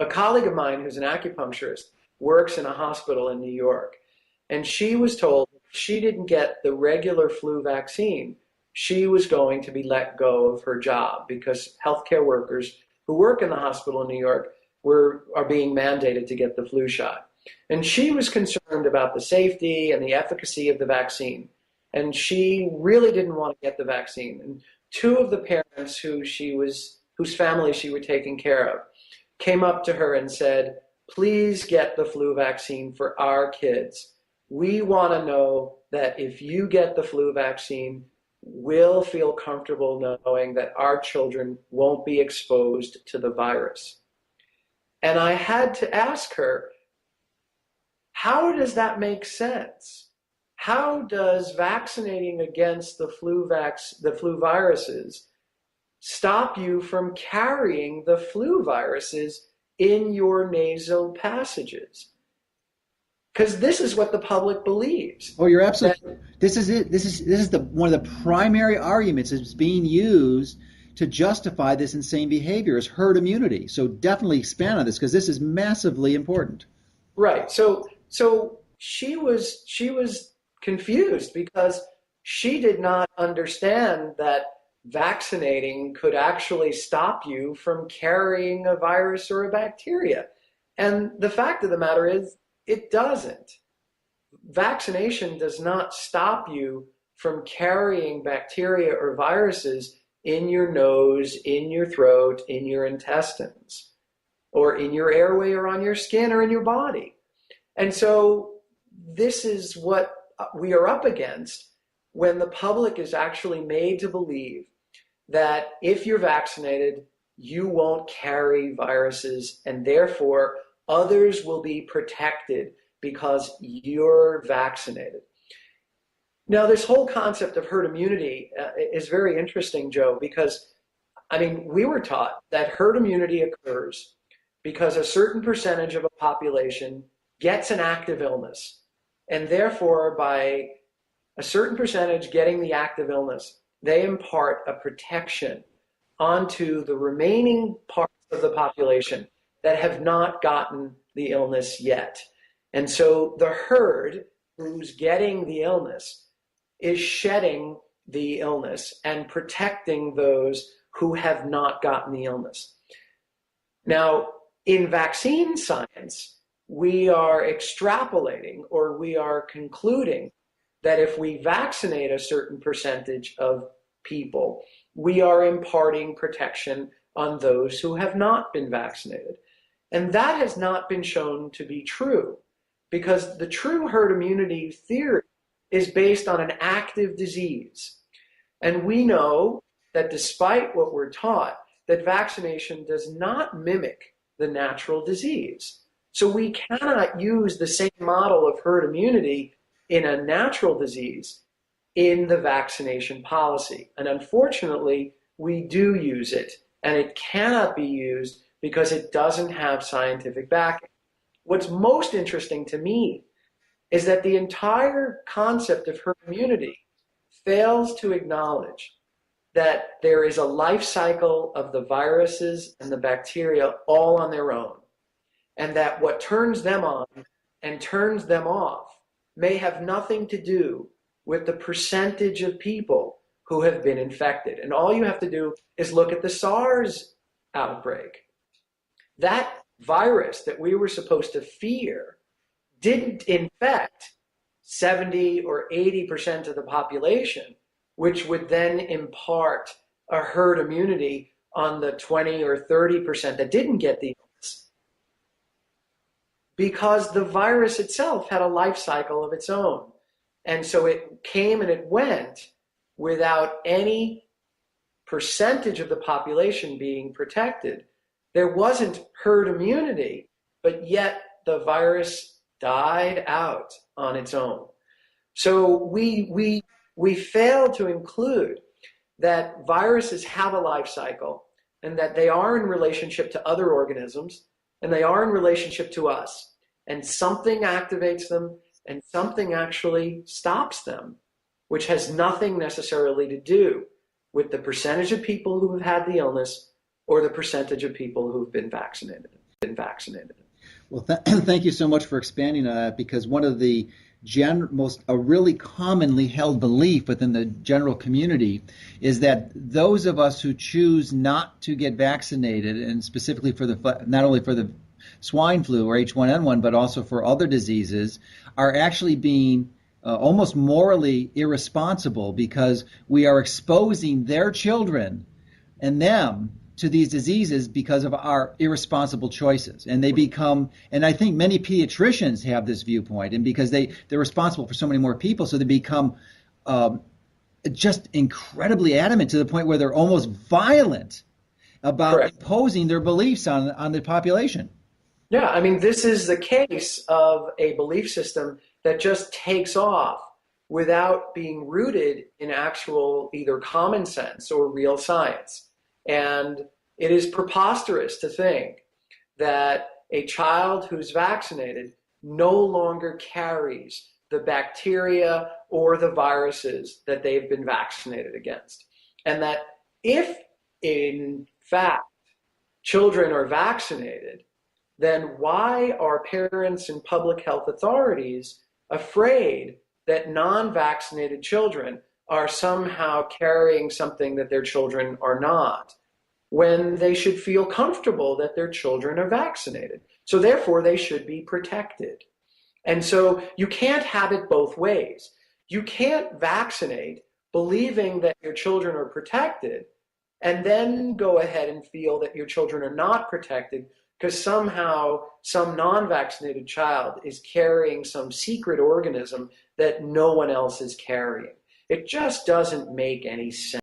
A colleague of mine who's an acupuncturist works in a hospital in New York, and she was told if she didn't get the regular flu vaccine, she was going to be let go of her job because healthcare workers who work in the hospital in New York are being mandated to get the flu shot. And she was concerned about the safety and the efficacy of the vaccine. And she really didn't want to get the vaccine. And two of the parents whose family she was taking care of came up to her and said, please get the flu vaccine for our kids. We want to know that if you get the flu vaccine, we'll feel comfortable knowing that our children won't be exposed to the virus. And I had to ask her, how does that make sense? How does vaccinating against the flu viruses stop you from carrying the flu viruses in your nasal passages? Because this is what the public believes. Oh, you're absolutely. This is it. This is one of the primary arguments that's being used to justify this insane behavior is herd immunity. So definitely expand on this because this is massively important. Right. So she was confused because she did not understand that vaccinating could actually stop you from carrying a virus or a bacteria. And the fact of the matter is, it doesn't. Vaccination does not stop you from carrying bacteria or viruses in your nose, in your throat, in your intestines, or in your airway, or on your skin, or in your body. And so this is what we are up against when the public is actually made to believe that if you're vaccinated, you won't carry viruses, and therefore others will be protected because you're vaccinated. Now, this whole concept of herd immunity is very interesting, Joe, because, I mean, we were taught that herd immunity occurs because a certain percentage of a population gets an active illness, and therefore by a certain percentage getting the active illness, they impart a protection onto the remaining parts of the population that have not gotten the illness yet. And so the herd who's getting the illness is shedding the illness and protecting those who have not gotten the illness. Now, in vaccine science, we are extrapolating, or we are concluding that if we vaccinate a certain percentage of people, we are imparting protection on those who have not been vaccinated. And that has not been shown to be true, because the true herd immunity theory is based on an active disease. And we know that despite what we're taught, that vaccination does not mimic the natural disease. So we cannot use the same model of herd immunity in a natural disease in the vaccination policy. And unfortunately, we do use it, and it cannot be used because it doesn't have scientific backing. What's most interesting to me is that the entire concept of herd immunity fails to acknowledge that there is a life cycle of the viruses and the bacteria all on their own, and that what turns them on and turns them off may have nothing to do with the percentage of people who have been infected. And all you have to do is look at the SARS outbreak. That virus that we were supposed to fear didn't infect 70 or 80% of the population, which would then impart a herd immunity on the 20 or 30% that didn't get the illness. Because the virus itself had a life cycle of its own. And so it came and it went without any percentage of the population being protected. There wasn't herd immunity, but yet the virus died out on its own. So we fail to include that viruses have a life cycle, and that they are in relationship to other organisms, and they are in relationship to us. And something activates them, and something actually stops them, which has nothing necessarily to do with the percentage of people who have had the illness or the percentage of people who've been vaccinated. been vaccinated. Well, thank you so much for expanding on that, because one of the a really commonly held belief within the general community is that those of us who choose not to get vaccinated, and specifically for not only for the swine flu or H1N1, but also for other diseases, are actually being almost morally irresponsible, because we are exposing their children and them to these diseases because of our irresponsible choices. And they become, and I think many pediatricians have this viewpoint, and because they're responsible for so many more people, so they become just incredibly adamant to the point where they're almost violent about Correct. imposing their beliefs on the population. Yeah, I mean, this is the case of a belief system that just takes off without being rooted in actual either common sense or real science. And it is preposterous to think that a child who's vaccinated no longer carries the bacteria or the viruses that they've been vaccinated against. And that if, in fact, children are vaccinated, then why are parents and public health authorities afraid that non-vaccinated children are somehow carrying something that their children are not, when they should feel comfortable that their children are vaccinated? So therefore, they should be protected. And so you can't have it both ways. You can't vaccinate believing that your children are protected and then go ahead and feel that your children are not protected because somehow some non-vaccinated child is carrying some secret organism that no one else is carrying. It just doesn't make any sense.